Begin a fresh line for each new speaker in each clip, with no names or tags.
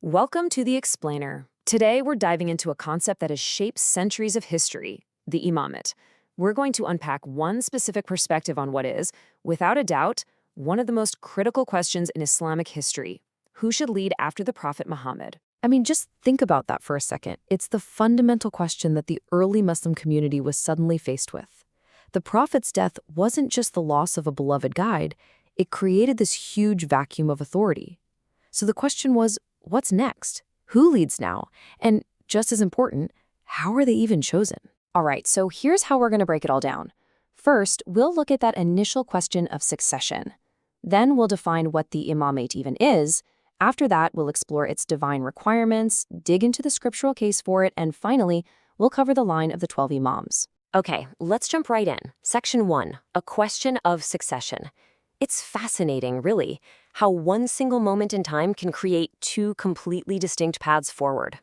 Welcome to The Explainer. Today, we're diving into a concept that has shaped centuries of history, the Imamate. We're going to unpack one specific perspective on what is, without a doubt, one of the most critical questions in Islamic history. Who should lead after the Prophet Muhammad?
Just think about that for a second. It's the fundamental question that the early Muslim community was suddenly faced with. The Prophet's death wasn't just the loss of a beloved guide, it created this huge vacuum of authority. So the question was, what's next? Who leads now? And just as important, how are they even chosen?
All right, so here's how we're going to break it all down. First, we'll look at that initial question of succession. Then we'll define what the imamate even is. After that, we'll explore its divine requirements, dig into the scriptural case for it, and finally, we'll cover the line of the 12 Imams.
Okay, let's jump right in. Section 1, a question of succession. It's fascinating, really, how one single moment in time can create two completely distinct paths forward.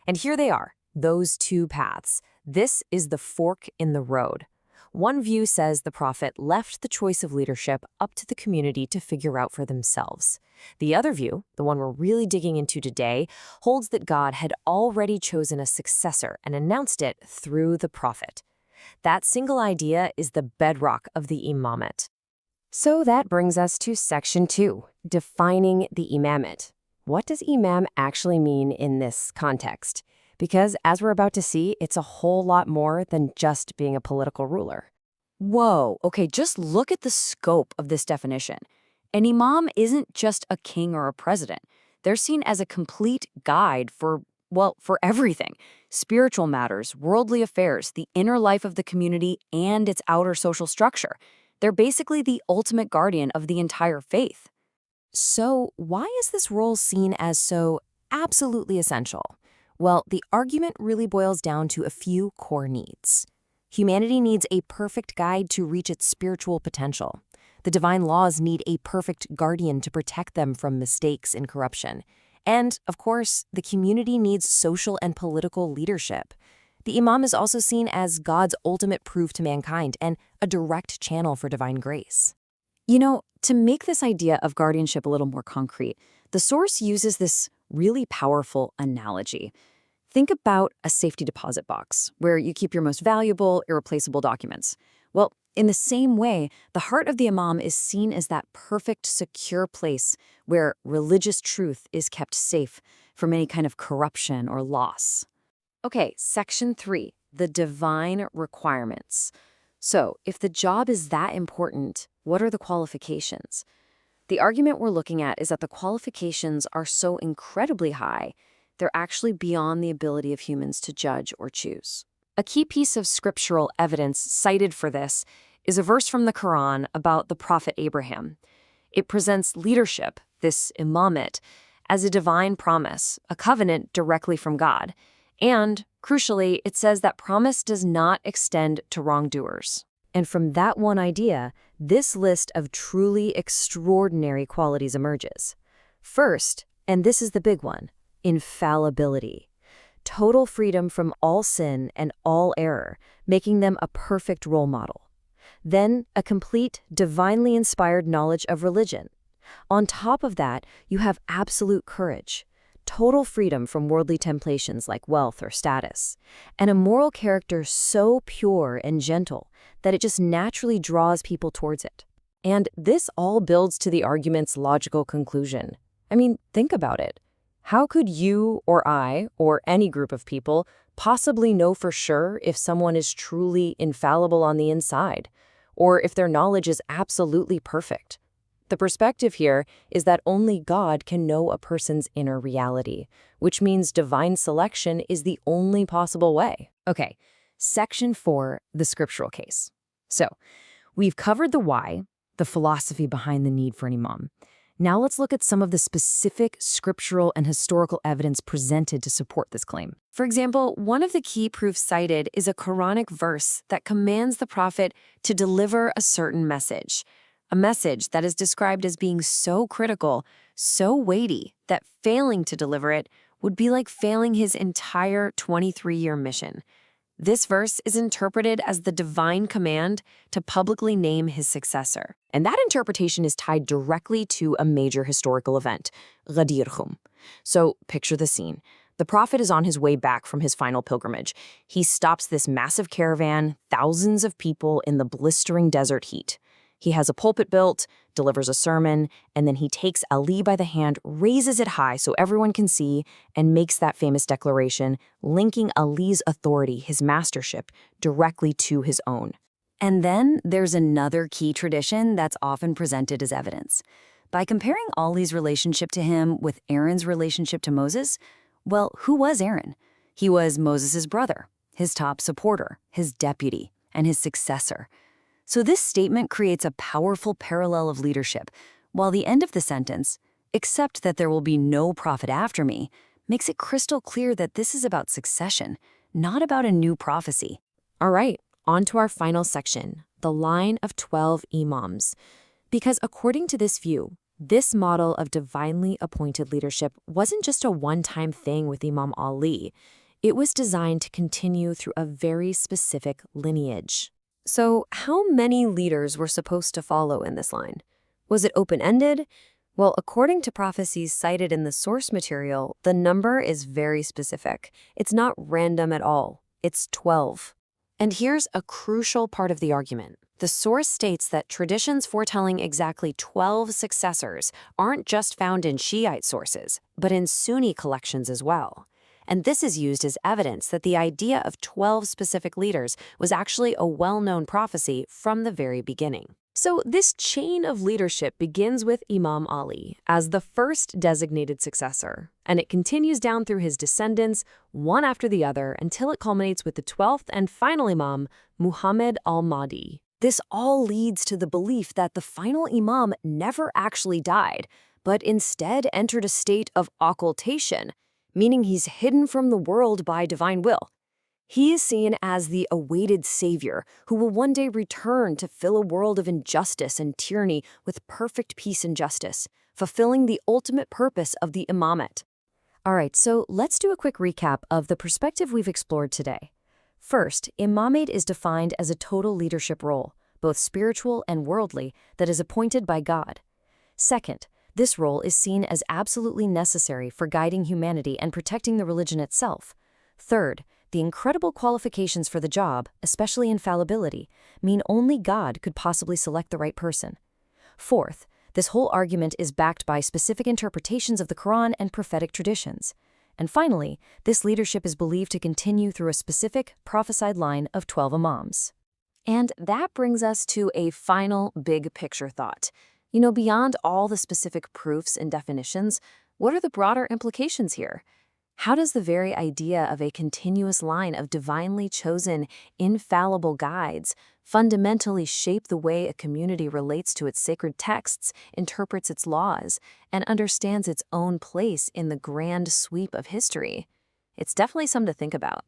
And here they are, those two paths. This is the fork in the road. One view says the Prophet left the choice of leadership up to the community to figure out for themselves. The other view, the one we're really digging into today, holds that God had already chosen a successor and announced it through the Prophet. That single idea is the bedrock of the Imamate. So that brings us to Section 2, defining the Imamate. What does Imam actually mean in this context? Because, as we're about to see, it's a whole lot more than just being a political ruler.
Whoa, okay, just look at the scope of this definition. An imam isn't just a king or a president. They're seen as a complete guide for everything. Spiritual matters, worldly affairs, the inner life of the community, and its outer social structure. They're basically the ultimate guardian of the entire faith.
So why is this role seen as so absolutely essential? Well, the argument really boils down to a few core needs. Humanity needs a perfect guide to reach its spiritual potential. The divine laws need a perfect guardian to protect them from mistakes and corruption. And, of course, the community needs social and political leadership. The Imam is also seen as God's ultimate proof to mankind and a direct channel for divine grace.
To make this idea of guardianship a little more concrete, the source uses this really powerful analogy. Think about a safety deposit box where you keep your most valuable, irreplaceable documents. Well, in the same way, the heart of the Imam is seen as that perfect, secure place where religious truth is kept safe from any kind of corruption or loss. Okay, Section 3, the divine requirements. So, if the job is that important, what are the qualifications? The argument we're looking at is that the qualifications are so incredibly high, they're actually beyond the ability of humans to judge or choose. A key piece of scriptural evidence cited for this is a verse from the Quran about the Prophet Abraham. It presents leadership, this imamate, as a divine promise, a covenant directly from God. And, crucially, it says that promise does not extend to wrongdoers. And from that one idea, this list of truly extraordinary qualities emerges. First, and this is the big one, infallibility. Total freedom from all sin and all error, making them a perfect role model. Then, a complete, divinely inspired knowledge of religion. On top of that, you have absolute courage. Total freedom from worldly temptations like wealth or status, and a moral character so pure and gentle that it just naturally draws people towards it. And this all builds to the argument's logical conclusion. Think about it. How could you or I, or any group of people, possibly know for sure if someone is truly infallible on the inside, or if their knowledge is absolutely perfect? The perspective here is that only God can know a person's inner reality, which means divine selection is the only possible way. Okay, Section 4, the scriptural case. So, we've covered the why, the philosophy behind the need for an imam. Now let's look at some of the specific scriptural and historical evidence presented to support this claim. For example, one of the key proofs cited is a Qur'anic verse that commands the Prophet to deliver a certain message. A message that is described as being so critical, so weighty, that failing to deliver it would be like failing his entire 23-year mission.
This verse is interpreted as the divine command to publicly name his successor.
And that interpretation is tied directly to a major historical event, Ghadir. So picture the scene. The prophet is on his way back from his final pilgrimage. He stops this massive caravan, thousands of people in the blistering desert heat. He has a pulpit built, delivers a sermon, and then he takes Ali by the hand, raises it high so everyone can see, and makes that famous declaration, linking Ali's authority, his mastership, directly to his own.
And then there's another key tradition that's often presented as evidence. By comparing Ali's relationship to him with Aaron's relationship to Moses, well, who was Aaron? He was Moses' brother, his top supporter, his deputy, and his successor. So this statement creates a powerful parallel of leadership, while the end of the sentence, "except that there will be no prophet after me," makes it crystal clear that this is about succession, not about a new prophecy.
All right, on to our final section, the line of 12 Imams. Because according to this view, this model of divinely appointed leadership wasn't just a one-time thing with Imam Ali. It was designed to continue through a very specific lineage.
So how many leaders were supposed to follow in this line? Was it open-ended? Well, according to prophecies cited in the source material, the number is very specific. It's not random at all. It's 12.
And here's a crucial part of the argument. The source states that traditions foretelling exactly 12 successors aren't just found in Shiite sources, but in Sunni collections as well. And this is used as evidence that the idea of 12 specific leaders was actually a well-known prophecy from the very beginning.
So this chain of leadership begins with Imam Ali as the first designated successor, and it continues down through his descendants, one after the other, until it culminates with the 12th and final Imam, Muhammad al-Mahdi.
This all leads to the belief that the final Imam never actually died, but instead entered a state of occultation, meaning he's hidden from the world by divine will. He is seen as the awaited savior who will one day return to fill a world of injustice and tyranny with perfect peace and justice, fulfilling the ultimate purpose of the Imamate.
All right, so let's do a quick recap of the perspective we've explored today. First, Imamate is defined as a total leadership role, both spiritual and worldly, that is appointed by God. Second, this role is seen as absolutely necessary for guiding humanity and protecting the religion itself. Third, the incredible qualifications for the job, especially infallibility, mean only God could possibly select the right person. Fourth, this whole argument is backed by specific interpretations of the Quran and prophetic traditions. And finally, this leadership is believed to continue through a specific, prophesied line of 12 Imams.
And that brings us to a final big picture thought. Beyond all the specific proofs and definitions, what are the broader implications here? How does the very idea of a continuous line of divinely chosen, infallible guides fundamentally shape the way a community relates to its sacred texts, interprets its laws, and understands its own place in the grand sweep of history? It's definitely something to think about.